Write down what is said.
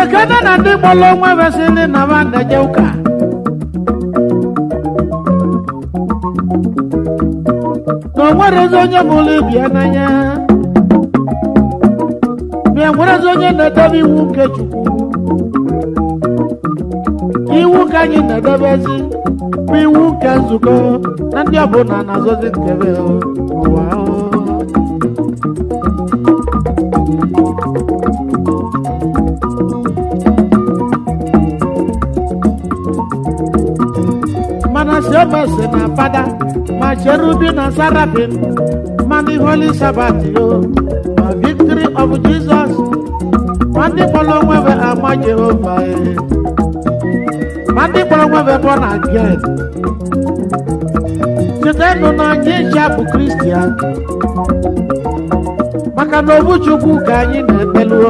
ekene na ndị gbara onwe vesịrị na ba na-eje ụka na o nwerezi onye mụrụ ibia n'anya ma e nwerezi onye na-edebe iwu nke Chukwu iwu ka anyị na-edebezi bụ iwu nke nzukọ na ndị ọbụla na-azọzi nkebe ụwa mana siomese na fada ma cherubi na sarafin ma ndị Holy Sabbath ma Victory of Jesus ma ndị kpọrọ onwe ama Jehova ma ndị kpọrọ onwe born again sitenụ na anyị ncha bụ Kristian maka na obu Chukwu ka anyị na-ekpelu